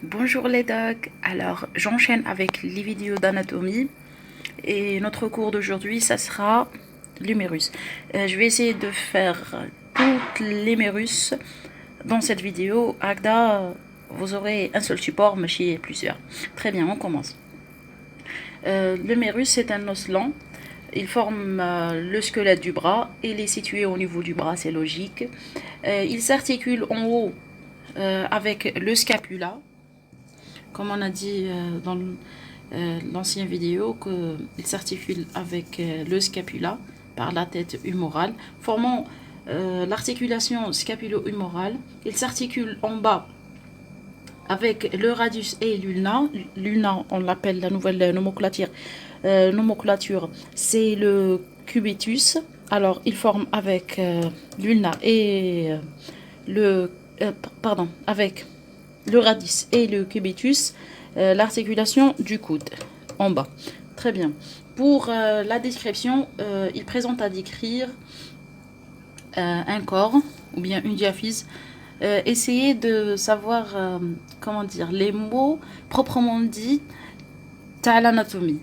Bonjour les docs, alors j'enchaîne avec les vidéos d'anatomie et notre cours d'aujourd'hui ça sera l'humérus. Je vais essayer de faire toutes les l'humérus dans cette vidéo. Agda, vous aurez un seul support, mais chez plusieurs. Très bien, on commence. L'humérus c'est un os lent. Il forme le squelette du bras. Il est situé au niveau du bras, c'est logique. Il s'articule en haut avec le scapula. Comme on a dit dans l'ancienne vidéo, qu'il s'articule avec le scapula par la tête humorale, formant l'articulation scapulo-humorale. Il s'articule en bas avec le radius et l'ulna. L'ulna, on l'appelle la nouvelle nomenclature, c'est le cubitus. Alors, il forme avec l'ulna et avec le radius et le cubitus, l'articulation du coude en bas. Très bien. Pour la description, il présente à décrire un corps ou bien une diaphyse. Essayez de savoir comment dire les mots proprement dits à l'anatomie,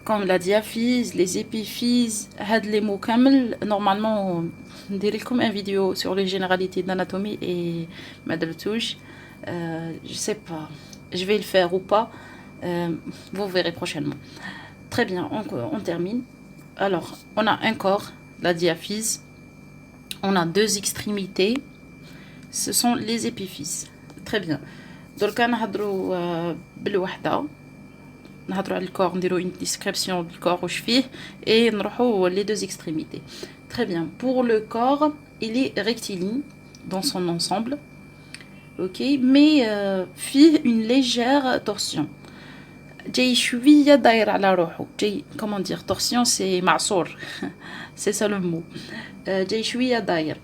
comme la diaphyse, les épiphyses, les mots كامل. Normalement, on dirait comme une vidéo sur les généralités d'anatomie et madretouche. Je sais pas, je vais le faire ou pas. Vous verrez prochainement. Très bien, on termine. Alors, on a un corps, la diaphyse. On a deux extrémités. Ce sont les épiphyses. Très bien. Donc, on a بالوحدة. نهضروا على الكور, نديروا une description du corps واش فيه et نروحوا les deux extrémités. Très bien. Pour le corps, il est rectiligne dans son ensemble. Ok, mais فيه une légère torsion. جاي شوية داير على روحه. جاي, comment dire, torsion c'est معصور. C'est ça le mot. جاي شوية داير.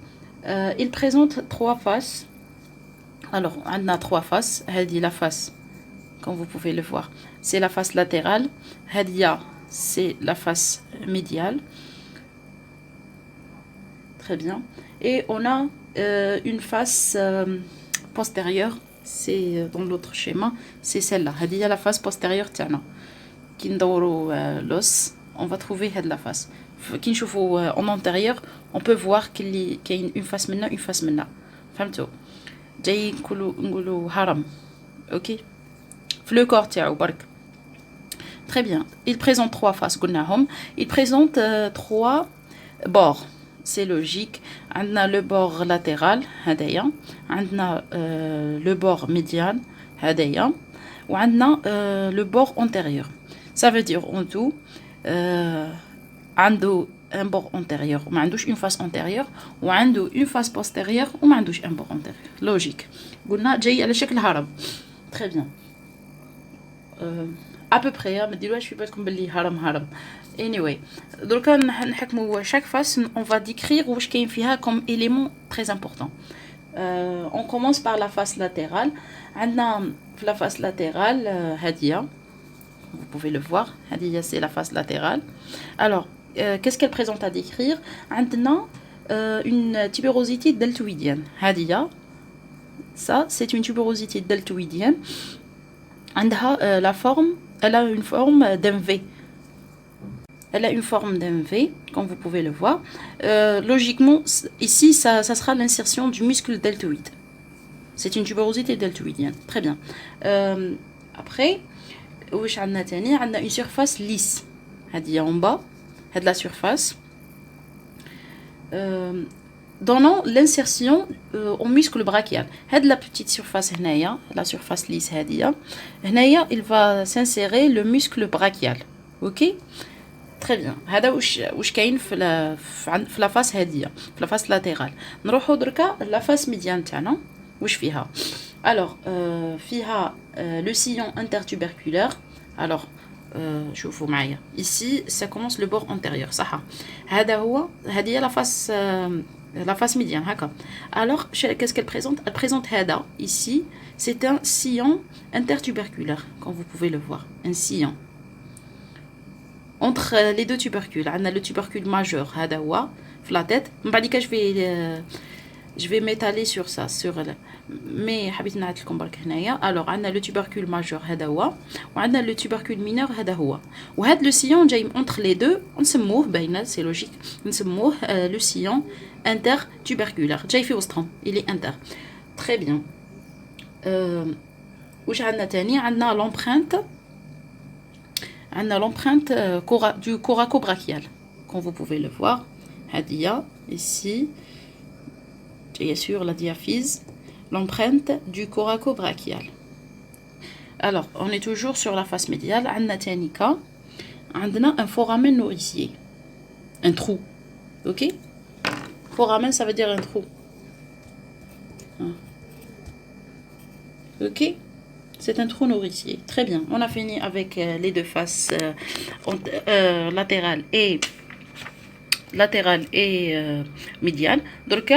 Il présente trois faces. Alors, on a trois faces. هذه la face, comme vous pouvez le voir, c'est la face latérale. Hadia, c'est la face médiale. Très bien. Et on a une face postérieure. C'est dans l'autre schéma. C'est celle-là. Hadia, la face postérieure. Tiens, qui l'os, on va trouver la face. Qui en antérieur, on peut voir qu'il y a une face maintenant, une face maintenant. فهمتوا جاي نقولوا هرم. ok. Le corps تاعو برك. Très bien. Il présente trois faces قلناهم. Il présente trois bords. C'est logique. On a le bord latéral هدايا. On a le bord médial هدايا. و on a le bord antérieur. Ça veut dire en tout عنده un bord antérieur وما عندوش une face antérieure, وعنده une face postérieure وما عندوش un bord antérieur. Logique. قلنا جاي على شكل هرم. Très bien. à peu près, ما ديروهاش في بالكم باللي هرم. Anyway, donc نحكموا chaque face, on va décrire واش كاين فيها comme élément très important. On commence par la face latérale. عندنا في la face latérale هادية. Vous pouvez le voir, هادية c'est la face latérale. Alors, qu'est-ce qu'elle présente à décrire? عندنا une tuberosité deltoïdienne. هادية, ça c'est une tuberosité deltoïdienne. عندها la forme, elle a une forme d'un V. Elle a une forme d'un V, comme vous pouvez le voir. Logiquement, ici, ça sera l'insertion du muscle deltoïde. C'est une tuberosité deltoïdienne. Très bien. Après, on a une surface lisse. En bas, de la surface. Donnant l'insertion au muscle brachial. La petite surface, la surface lisse, il va s'insérer le muscle brachial. Ok? Très bien. هذا واش كاين في la face هادية, في la face latérale. نروحو دركا la face médiane تاعنا واش فيها. Alors فيها le sillon intertuberculaire. Alors شوفوا معايا. Ici ça commence le bord antérieur, صح. هذا هو, هذه la face médiane هكا. Alors qu'est-ce qu'elle présente? Elle présente هذا ici, c'est un sillon intertuberculaire, comme vous pouvez le voir, un sillon entre les deux tubercules. On a le tubercule majeur, هذا هو في la tête. من بعد je vais je vais m'étaler sur ça, mais حبيت نعطي لكم برك هنايا. alors عندنا le tubercule majeur هذا هو وعندنا le tubercule mineur هذا هو وهذا le sillon جاي entre les deux نسموه باينه c'est logique نسموه le sillon intertuberculaire جاي في وسطهم il est inter très bien. واش عندنا تاني عندنا l'empreinte du coracobrachial comme vous pouvez le voir هادية ici et sur la diaphyse l'empreinte du coracobrachial. Alors on est toujours sur la face médiale. عندنا تاني كا عندنا un foramen nourricier, un trou, ok. Foramen ça veut dire un trou, ok. C'est un trou nourricier. Très bien. On a fini avec les deux faces latérale et médiane. Donc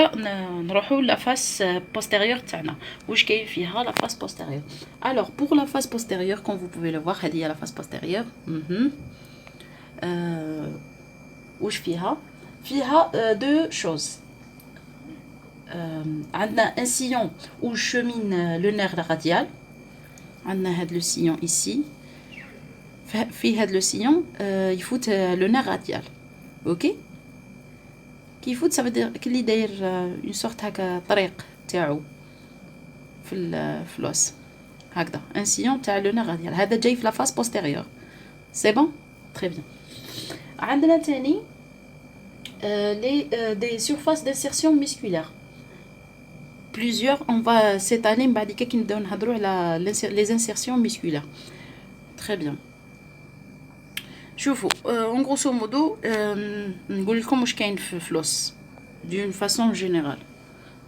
نروحوا la face postérieure تاعنا. واش كاين فيها la face postérieure. Alors pour la face postérieure comme vous pouvez le voir هذه la face postérieure. واش فيها deux choses. عندنا un sillon où chemine le nerf radial. عندنا هذا le sillon ici. في هذا le sillon يفوت le nerf radial. OK. كي يفوت ça veut dire كلي داير une sorte هكا طريق تاعو في الفلوس هكذا un sillon تاع le nerf radial. هذا جاي في la face postérieure. C'est bon? Très bien. عندنا تاني des surfaces d'insertion musculaire. Plusieurs, on va s'étaler بعد كي نبداو نهضروا على les insertions musculaires. Très bien. شوفوا en grosso modo نقول لكم واش كاين في فلوس d'une façon générale.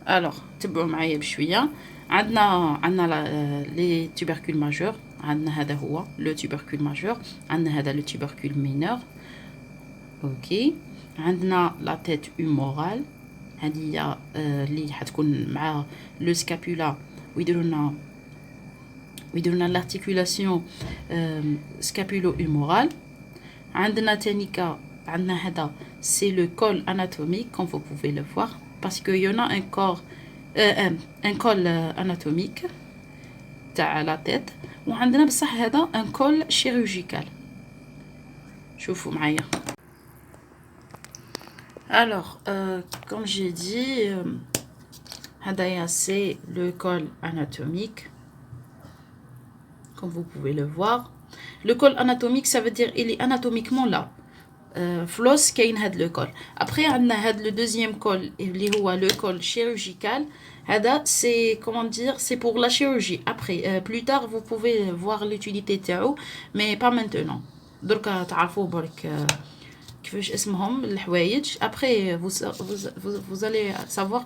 alors تبعوا معايا بشويه. عندنا les tubercules majeurs. عندنا هذا هو le tubercule majeur. عندنا هذا le tubercule mineur. OK. عندنا la tête humorale. هذه اللي حتكون مع لو سكابولا ويديروا لنا l'articulation scapulo-humorale. عندنا تانيكا عندنا هذا c'est le col anatomique comme vous pouvez le voir parce que y en a un col anatomique تاع la tête وعندنا بصح هذا un col chirurgical. شوفوا معايا. Alors, comme j'ai dit, Hadaya, c'est le col anatomique, comme vous pouvez le voir. Le col anatomique, ça veut dire il est anatomiquement là. Floss, kain had le col. Après, on a le deuxième col, le col chirurgical. Hada, c'est, comment dire, c'est pour la chirurgie. Après, plus tard, vous pouvez voir l'utilité tao, mais pas maintenant. Donc, تعرفوا برك كيفاش اسمهم الحوايج. après vous allez savoir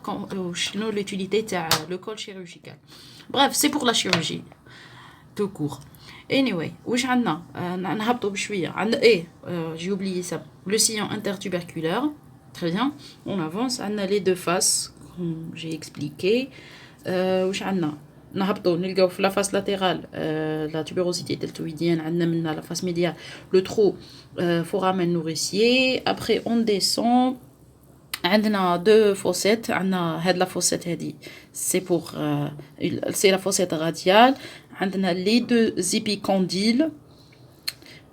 شنو l'utilité تاع le col chirurgical. bref c'est pour la chirurgie tout court. anyway واش عندنا نهبطوا بشويه. عندنا j'ai oublié ça le sillon intertuberculaire. très bien on avance. عندنا les deux faces comme j'ai expliqué. واش عندنا نهبطوا نلقاو في la face latérale la tubérosité deltoïdienne. عندنا منها la face médiale le trou foramen nourricier. après on descend عندنا deux fossettes. عندنا هاد la fossette هادي c'est pour c'est la fossette radiale. عندنا les deux épicondyles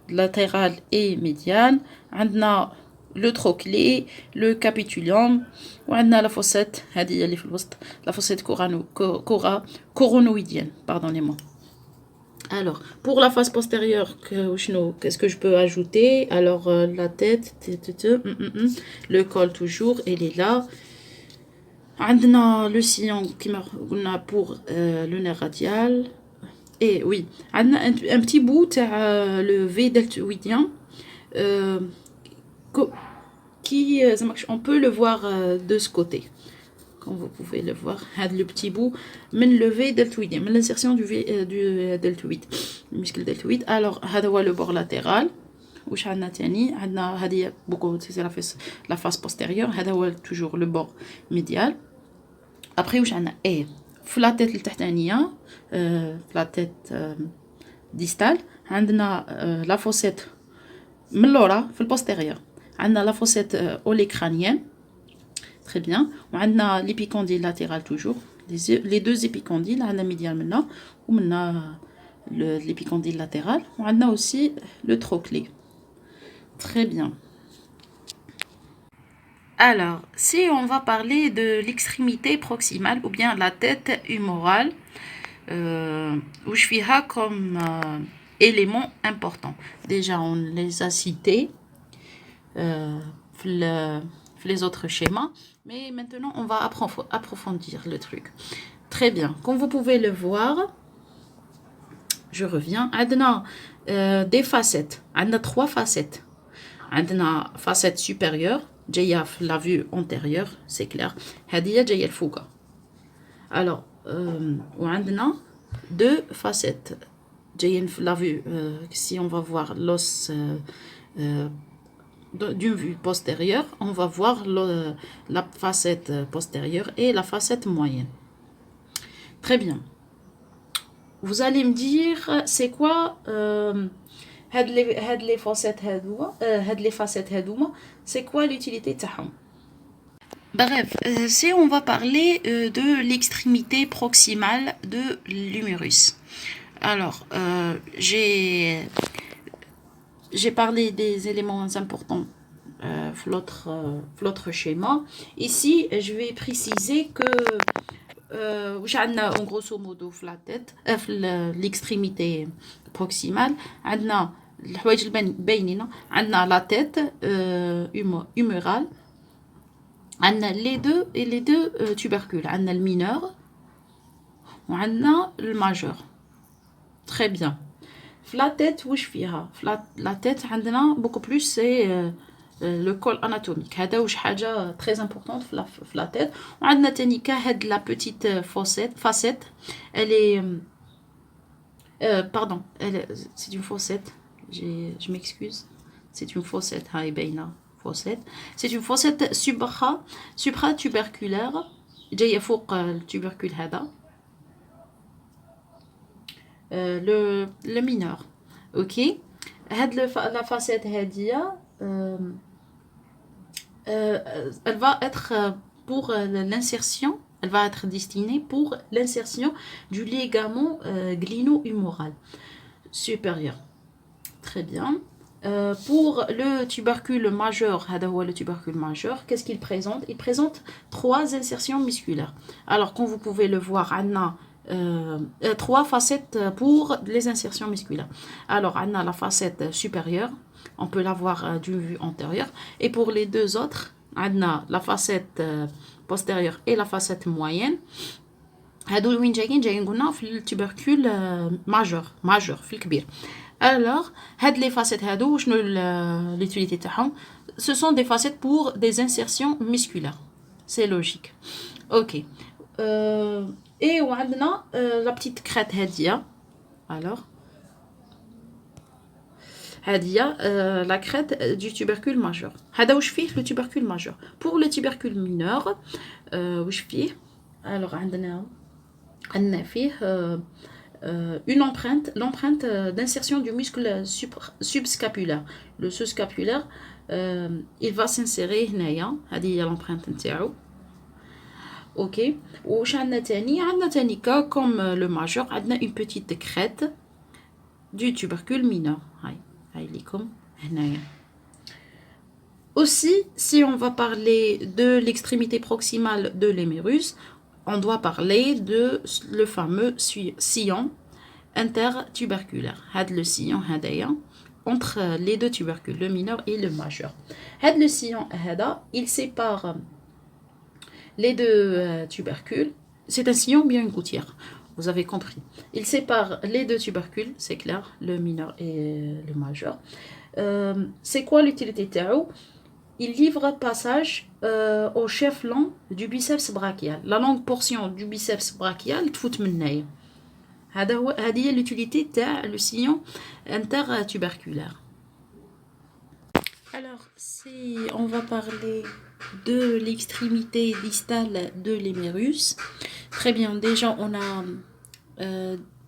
latérale et médiane. عندنا le trochée le capitulum وعندنا la fossette هذه اللي في الوسط la fossette coronoïdienne. pardonnez-moi. alors pour la face postérieure qu'est-ce que je peux ajouter. alors la tête le col toujours il est là. عندنا le sillon كما pour le nerf radial. et oui عندنا un petit bout تاع le V deltoïdien qui on peut le voir de ce côté comme vous pouvez le voir. le petit bout le V deltoïdien من l'insertion du deltoïde muscle deltoïde. alors هذا هو le bord latéral. واش عندنا تاني عندنا هذه beaucoup c'est la face postérieure. هذا هو toujours le bord médial. après واش عندنا في la tête التحتانيه في la tête distale عندنا la fossette من لورا في البوستيريور. عندنا la fossette olécrânienne Très bien. On a l'épicondyle latéral toujours. Les deux épicondyles, on a médial maintenant. On a l'épicondyle latéral. On a aussi le trochlé. Très bien. Alors, si on va parler de l'extrémité proximale ou bien la tête humorale, où je fais comme élément important. Déjà, on les a cités les autres schémas, mais maintenant on va approfondir le truc. Très bien, comme vous pouvez le voir, je reviens. On a des facettes. On a trois facettes. On a facette supérieure, la vue antérieure, c'est clair. Hadia جاية الفوق. Alors, on a deux facettes. La vue, si on va voir l'os d'une vue postérieure, on va voir la facette postérieure et la facette moyenne. Très bien. Vous allez me dire, c'est quoi les facettes هادوما, c'est quoi l'utilité تاعهم? Bref, si on va parler de l'extrémité proximale de l'humérus. Alors, j'ai parlé des éléments importants l'autre schéma. Ici, je vais préciser que en grosso modo la tête, l'extrémité proximale, on a la tête humérale, on a les deux tubercules, on a le mineur, on a le majeur. Très bien. La tête, où je fais la tête, beaucoup plus, c'est le col anatomique. C'est très important la tête. On a la petite facette. Elle est. Pardon, c'est une fossette. Je m'excuse. C'est une fossette. C'est une fossette supratuberculaire. جاية فوق التوبركل هذا. Le mineur. Ok. La facette hadia, elle va être pour l'insertion, elle va être destinée pour l'insertion du ligament gléno-huméral supérieur. Très bien. Pour le tubercule majeur, qu'est-ce qu'il présente? Il présente trois insertions musculaires. Alors, comme vous pouvez le voir, Anna, trois facettes pour les insertions musculaires. Alors, on a la facette supérieure, on peut la voir d'une vue antérieure. Et pour les deux autres, on a la facette postérieure et la facette moyenne. هادو وين جايين قلنا في التوبركول ماجور في الكبير. Alors, les facettes هادو شنو l'utilité تاعهم? Ce sont des facettes pour des insertions musculaires. C'est logique. Ok. Et on a la petite crête hadia. Alors, hadia, la crête du tubercule majeur. Hada وش فيه le tubercule majeur. Pour le tubercule mineur, وش فيه? Alors, عندنا فيه une l'empreinte d'insertion du muscle subscapulaire. Le subscapulaire, il va s'insérer هنايا. هذه هي l'empreinte نتاعو. Ok. وش عندنا تاني comme le majeur, عندنا une petite crête du tubercule mineur. هاي ليكم هنايا. Aussi, si on va parler de l'extrémité proximale de l'humérus, on doit parler de le fameux sillon intertuberculaire. Le sillon entre les deux tubercules, le mineur et le majeur. Le sillon il sépare les deux tubercules. C'est un sillon bien une gouttière. Vous avez compris. Il sépare les deux tubercules, c'est clair, le mineur et le majeur. C'est quoi l'utilité تاعو? Il livre passage au chef long du biceps brachial. La longue portion du biceps brachial تفوت من هنايا. هذه هي l'utilité تاع le sillon intertuberculaire. Alors, si on va parler de l'extrémité distale de l'humérus, très bien, déjà on a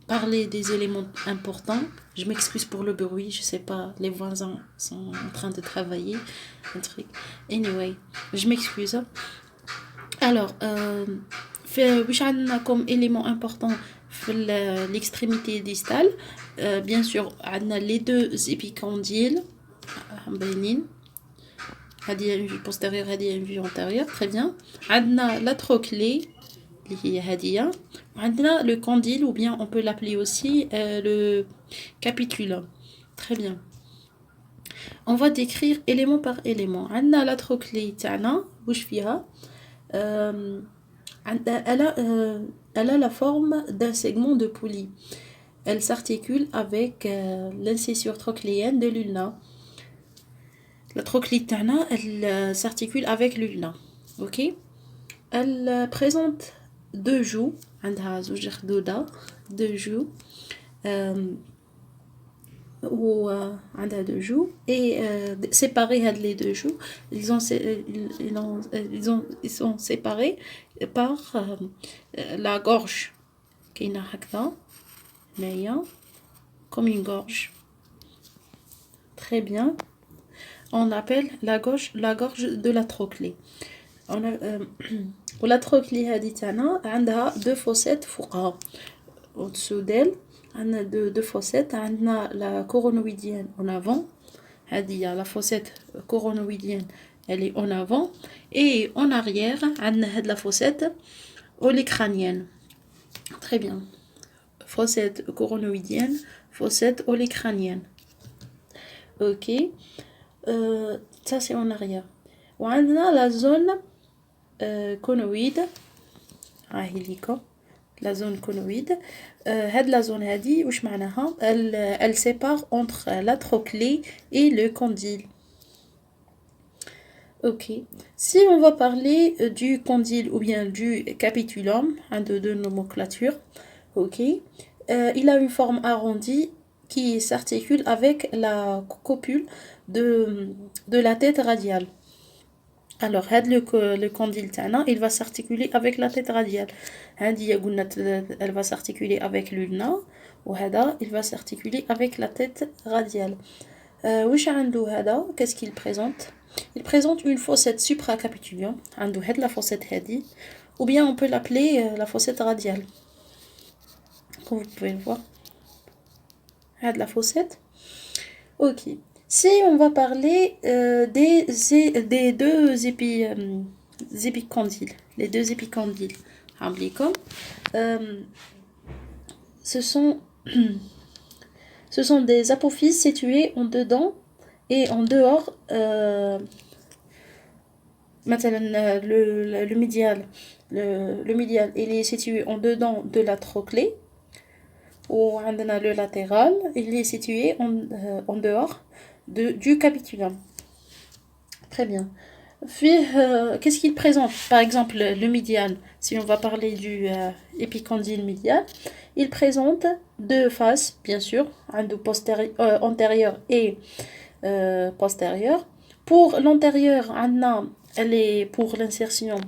parlé des éléments importants. Je m'excuse pour le bruit, je sais pas, les voisins sont en train de travailler, un truc. Anyway, je m'excuse. Alors, واش عندنا comme élément important في l'extrémité distale. Bien sûr عندنا les deux épicondyles مبينين. هذه une vue postérieure, هذه une vue antérieure, très bien. عندنا la trochlée اللي هي هذه. وعندنا le condyle, ou bien on peut l'appeler aussi le capitulum. Très bien. On va décrire élément par élément. عندنا la trochlée تاعنا واش فيها. Elle a la forme d'un segment de poulie. Elle s'articule avec l'incisure trochléenne de l'ulna. La trochlée تاعنا, elle s'articule avec l'ulna. Ok. Elle présente deux joues. عندها زوج خدودة, deux joues. Ou عندها deux joues et séparés les deux joues, ils sont séparés par la gorge كاينه هكذا هنايا comme une gorge. Très bien. On appelle la gorge de la trochlée. On a ولا trochlée هذه تاعنا عندها deux fossettes فوقها au-dessous d'elle. On a deux fossettes. On a la coronoïdienne en avant. La fossette coronoïdienne, elle est en avant. Et en arrière, on a la fossette olécranienne. Très bien. Fossette coronoïdienne, fossette olécranienne. Ok. Ça, c'est en arrière. On a la zone conoïde. La zone conoïde. La zone elle sépare entre la trochlée et le condyle. Ok. Si on va parler du condyle ou bien du capitulum, de nomenclature, ok, il a une forme arrondie qui s'articule avec la copule de la tête radiale. Alors, le condyle تاعنا, il va s'articuler avec la tête radiale. Elle va s'articuler avec l'ulna. وهذا, il va s'articuler avec la tête radiale. واش عنده هذا? Qu'est-ce qu'il présente? Il présente une fossette supracapitulaire. عنده هاد la fossette هذه. Ou bien on peut l'appeler la fossette radiale. Comme vous pouvez le voir. هاد la fossette. Ok. Si on va parler des deux épicondyles, les deux épicondyles, ce sont des apophyses situées en dedans et en dehors. Maintenant, le médial, le médial, il est situé en dedans de la trochlée. Ou le latéral, il est situé en dehors du capitulum. Très bien. Puis, qu'est-ce qu'il présente? Par exemple, le médial, si on va parler du épicondyle médial, il présente deux faces, bien sûr, antérieure et postérieure. Pour l'antérieure, elle est pour l'insertion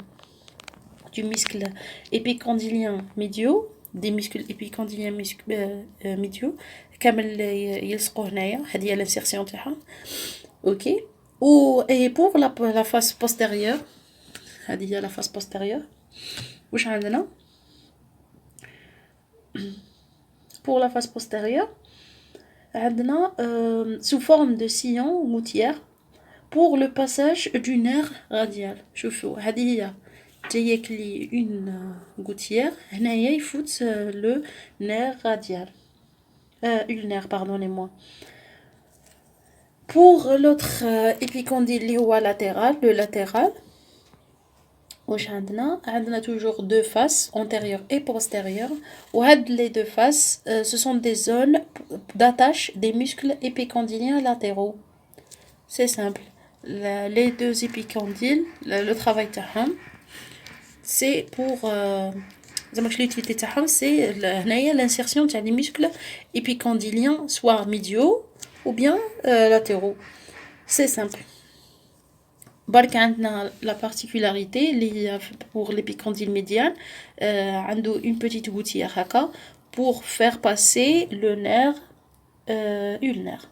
du muscle épicondylien médiaux, des muscles épicondyliens médiaux كامل يلصقوا هنايا, هذه هي l'insertion تاعها. OK. Et pour la face postérieure, هذه هي la face postérieure. واش عندنا? Pour la face postérieure, عندنا sous forme de sillon gouttière pour le passage du nerf radial. شوفوا هذه هي جايك لي une gouttière, هنايا يفوت le nerf radial. Ulnaire, pardonnez-moi. Pour l'autre épicondyle اللي هو latéral, le latéral, واش عندنا toujours deux faces, antérieure et postérieure. وهاد les deux faces, ce sont des zones d'attache des muscles épicondyliens latéraux. C'est simple. Les deux épicondyles, le travail تاعهم, c'est pour l'utilité تاعهم, c'est هنايا l'insertion تاع les muscles épicondyliens, soit médiaux ou bien latéraux. C'est simple. برك عندنا la particularité pour l'épicondyle médial, عنده une petite gouttière هكا pour faire passer le nerf ulnaire.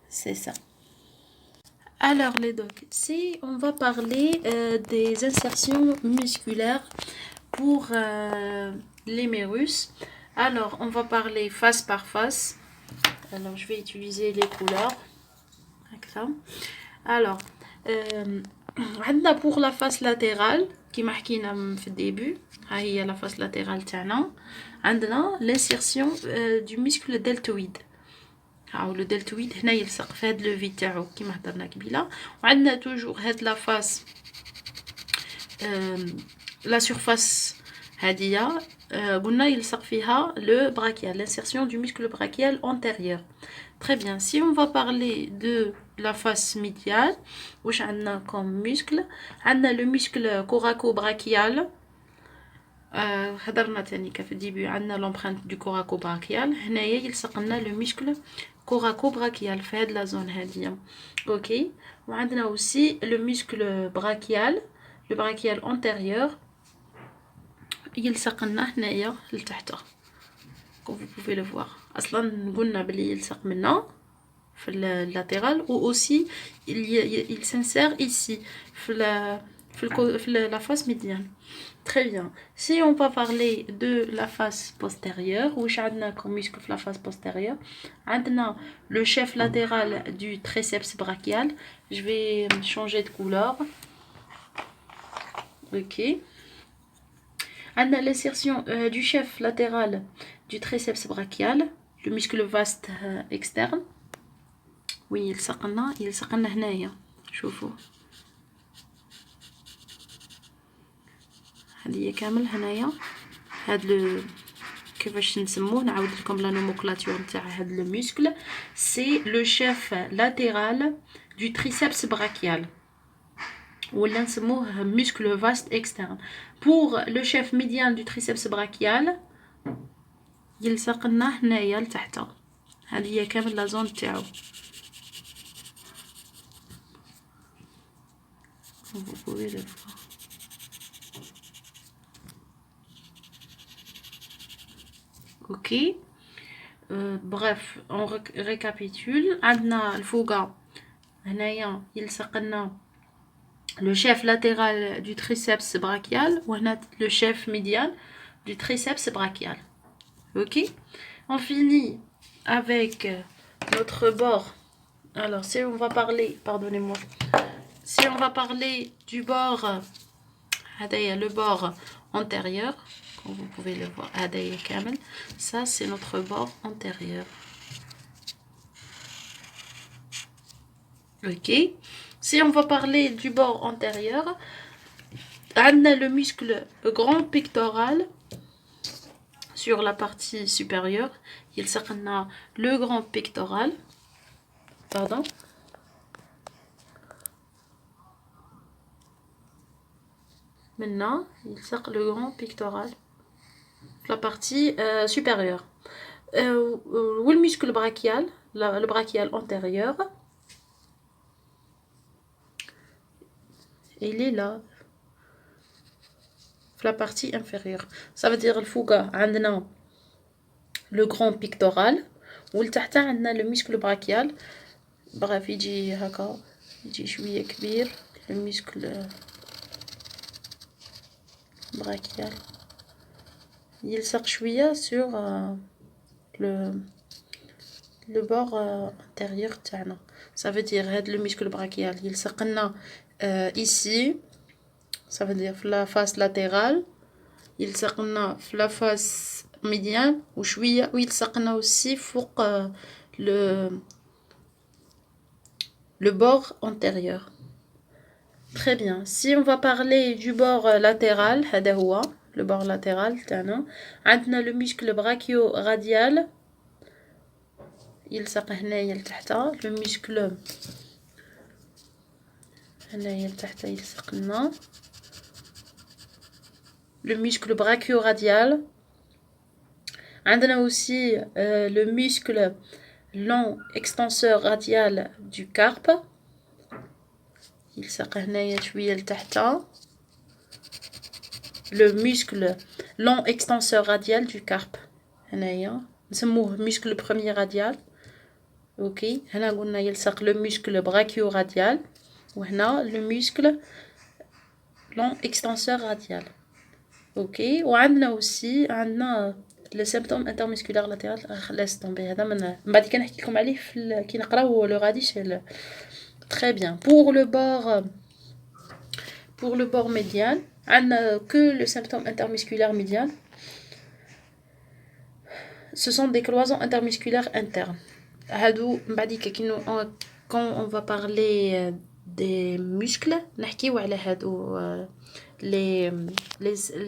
C'est ça. Alors les docs, si on va parler des insertions musculaires pour l'humérus, alors on va parler face par face. Alors je vais utiliser les couleurs. Alors, عندنا pour la face latérale كيما حكينا في الديبي، ها هي la face latérale تاعنا. عندنا l'insertion du muscle deltoïde. هاو لو deltoïde هنا يلصق في هاد لو في تاعو كيما هضرنا قبيله. وعندنا توجور هاد لا فاس لا سيرفاس هادية قلنا يلصق فيها le brachial, l'insertion du muscle brachial antérieur. Très bien. Si on va parler de la face médiale, واش عندنا comme muscle؟ عندنا le muscle coraco-brachial. هضرنا تاني في الديبي عندنا l'empreinte du coraco-brachial. هنايا يلصق لنا le muscle coraco-brachial في هاد لا زون هادية. اوكي. وعندنا aussi le muscle brachial, le brachial antérieur. يلصق لنا هنايا لتحت. Comme vous pouvez le voir. اصلا قلنا بلي يلصق منا في اللاتérال ou aussi il s'insère ici في la face médiane. Très bien. Si on va parler de la face postérieure, واش عندنا comme muscle في la face postérieure؟ عندنا le chef latéral du triceps brachial. Je vais changer de couleur. Ok. عندنا l'insertion du chef latéral du triceps brachial, le muscle vaste externe. وين يلصق لنا هنايا. شوفوا هذه كامل هنايا. هاد لو كيفاش نسموه نعاود لكم لا نوموكلاتور نتاع هاد لو muscle. سي لو شيف لاتيرال du triceps brachial ولا نسموه muscle vaste externe. pour le chef médian du triceps brachial يلصق لنا هنايا لتحت. هذه هي كامل لا زون تاعو. Vous pouvez le voir. Ok. Bref, on récapitule. عندنا الفوقة هنايا يلصق لنا le chef latéral du triceps brachial وهنا le chef médial du triceps brachial. Ok. On finit avec notre bord. Alors si on va parler, pardonnez-moi, si on va parler du bord, le bord antérieur, comme vous pouvez le voir, ça c'est notre bord antérieur. Ok. Si on va parler du bord antérieur, on a le muscle grand pectoral sur la partie supérieure. Il s'appelle le grand pectoral. Pardon. Maintenant, il sort le grand pectoral. La partie supérieure. Où le muscle brachial, le brachial antérieur. Il est là. La partie inférieure. Ça veut dire le fouga. عندنا le grand pectoral. والتحت عندنا le muscle brachial. bref يجي هكا يجي شوية كبير le muscle brachial يلصق شوية sur le bord antérieur تاعنا. ça veut dire هاد le muscle brachial يلصق لنا ici. ça veut dire la face latérale يلصق لنا في la face médiane وشوية ويلصق لنا aussi فوق le bord antérieur. Très bien. Si on va parler du bord latéral, هذا هو le bord latéral تاعنا. عندنا le muscle brachio-radial يلصق هنايا لتحت. le muscle هنايا لتحت يلصق لنا le muscle brachio-radial. عندنا aussi le muscle long extenseur radial du carpe يلصق هنايا شوية لتحت. le muscle long extenseur radial du carpe هنايا نسموه muscle premier radial. اوكي. هنا قلنا يلصق le muscle brachio-radial. وهنا le muscle long extenseur radial. Ok, وعندنا aussi عندنا le symptôme intermusculaire latéral. laisse tomber هذا من بعد كي نحكي لكم عليه كي نقراو le radish. Très bien. Pour le bord médial, on n'a que le symptôme intermusculaire médial. Ce sont des cloisons intermusculaires internes. Quand on va parler des muscles,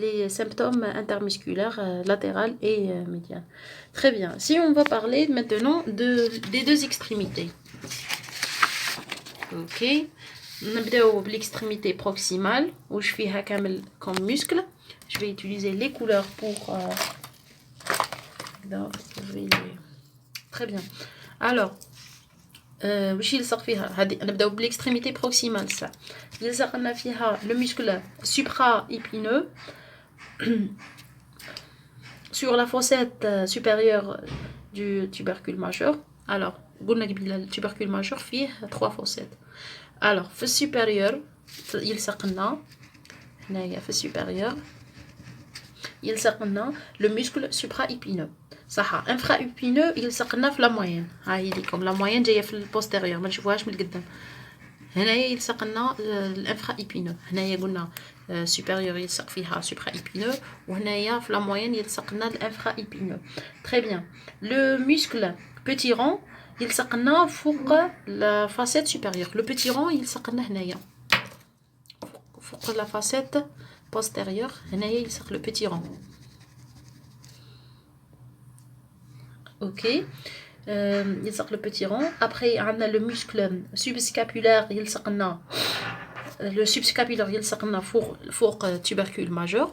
les symptômes intermusculaires latéral et médial. Très bien. Si on va parler maintenant des deux extrémités. Ok. نبداو l'extrémité proximale واش فيها كامل comme muscle. Je vais utiliser les couleurs pour très bien. Alors واش يلصق فيها هذه نبداو بالاكستريميتي بروكسيمال. ça يلصق لنا فيها le muscle supra-épineux sur la fossette supérieure du tubercule majeur. Alors قلنا قبيله le tubercule majeur فيه 3 fossettes. Alors في السوبيريور يلصق لنا هنايا في السوبيريور يلصق لنا le muscle supra-épineux. صح infra-épineux يلصق لنا في لا موين. ها هي ليكم لا موين جايه في البوستيريور ما نشوفوهاش من القدام. هنايا يلصق لنا الانفرا-épineux. هنايا قلنا supérieur يلصق فيها supra-épineux وهنايا في لا موين يلصق لنا الانفرا-épineux. Très bien. Le muscle petit rond يلصق لنا فوق la facette supérieure. Le petit rond يلصق لنا هنايا فوق la facette postérieure. هنايا يلصق le petit rond. Ok. يلصق le petit rond. Après عندنا le muscle subscapulaire يلصق لنا le subscapulaire يلصق لنا فوق tubercule majeur.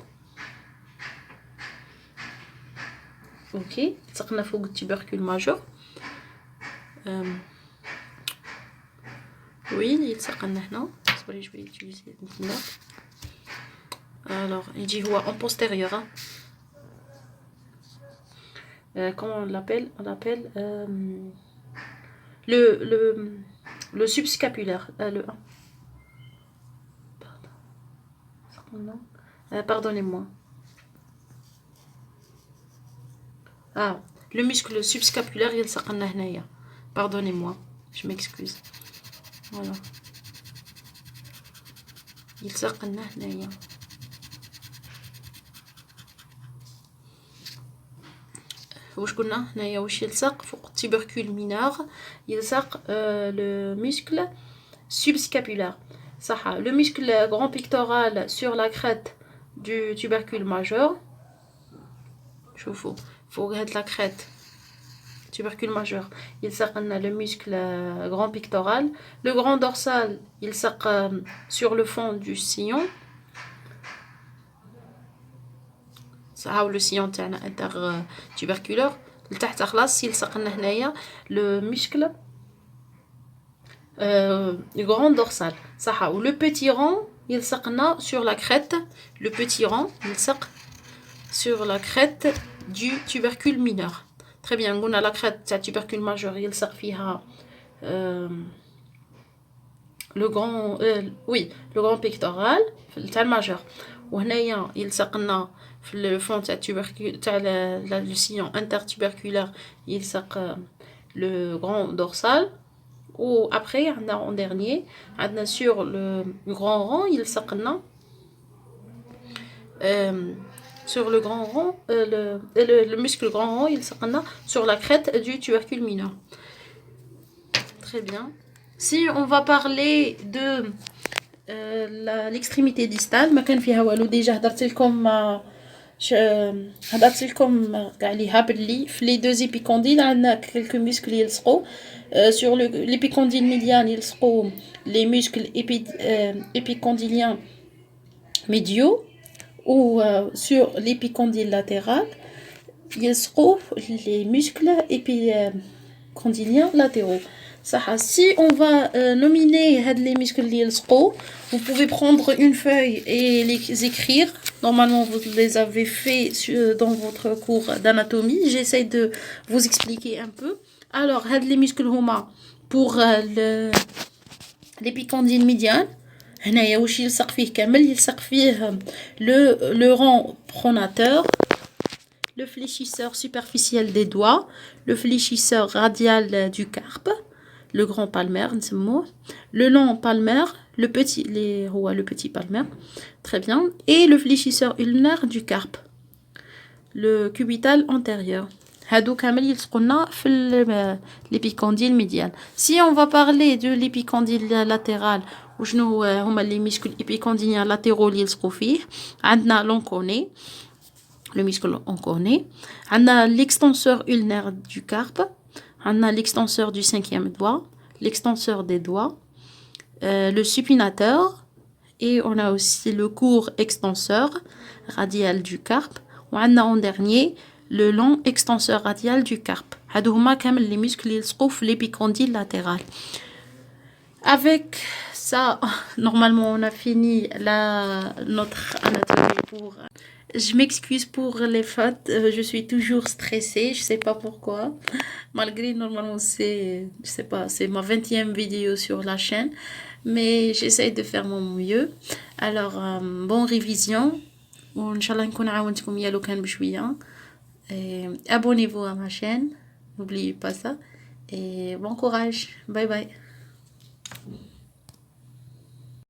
Ok. يلصق لنا فوق tubercule majeur. Oui, يلصق لنا هنا. Sorry, je vais utiliser une note. Alors, يجي هو en postérieur. Comment on l'appelle? On l'appelle le subscapulaire. Le 1. Pardonnez-moi. Ah, le muscle subscapulaire يلصق لنا هنايا. Pardonnez-moi, je m'excuse. Voilà. يلصق لنا هنايا. واش قلنا هنايا واش يلصق فوق tubercule mineur يلصق le muscle subscapulaire. صح le muscle grand pectoral sur la crête du tubercule majeur. شوفوا فوق هاد la crête tubercule majeur يلصق لنا le muscle grand pectoral. Le grand dorsal يلصق sur le fond du sillon. هاو لو سيون تاعنا انتر تيبركولور. لتحت خلاص يلصق لنا هنايا لو ميسكل grand dorsal. صح و لو بيتي رون يلصق لنا sur la crête. Le petit rond يلصق sur la crête du tubercule mineur. Très bien. قلنا la crête تاع tubercule majeur يلصق فيها le grand oui le grand pectoral تاع الماجور. وهنايا يلصق لنا في الفون تاع tubercule تاع le sillon intertuberculaire يلصق le grand dorsal. و après عندنا en dernier عندنا sur le grand rond يلصق لنا sur le grand rond le muscle grand rond يلصق لنا sur la crête du tubercule mineur. Très bien. Si on va parler de l'extrémité distale ما كان فيها والو ديجا هضرت لكم عليها باللي في لي دوز ايبيكونديل عندنا quelques muscles يلصقوا sur l'épicondyle médian يلصقوا les muscles épicondyliens médiaux ou sur l'épicondyle latéral يلصقوا les muscles épicondyliens latéraux. صح. Si on va nominer هاد les muscles اللي يلصقوا, vous pouvez prendre une feuille et les écrire. Normalement vous les avez fait dans votre cours d'anatomie. J'essaie de vous expliquer un peu. Alors هاد les muscles هما pour l'épicondyle médian. هنايا واش يلصق فيه كامل يلصق فيه le rang pronateur, le fléchisseur superficiel des doigts, le fléchisseur radial du carpe, le grand palmaire نسموه, le long palmaire, le petit palmaire, très bien, et le fléchisseur ulnaire du carpe, le cubital antérieur. هادو كامل يلصقونا في l'épicondyle médial. Si on va parler de l'épicondyle latéral وشنو هما les muscles épicondylien latéraux اللي يلصقوا فيه, عندنا l'onconé, le muscle onconé, عندنا l'extenseur ulnaire du carpe, عندنا l'extenseur du cinquième doigt, l'extenseur des doigts, le supinateur, et on a aussi le court extenseur radial du carpe, وعندنا en dernier le long extenseur radial du carpe. هادو هما كامل les muscles اللي يلصقوا في l'épicondyle latéral. Avec ça, normalement, on a fini notre anatomie pour... Je m'excuse pour les fautes, je suis toujours stressée, je sais pas pourquoi. Malgré, normalement, je sais pas, c'est ma 20e vidéo sur la chaîne, mais j'essaye de faire mon mieux. Alors, bonne révision. Inch'Allah, نكون عاونتكم يا لو كان بشوية. Abonnez-vous à ma chaîne, n'oubliez pas ça. Et bon courage, bye bye.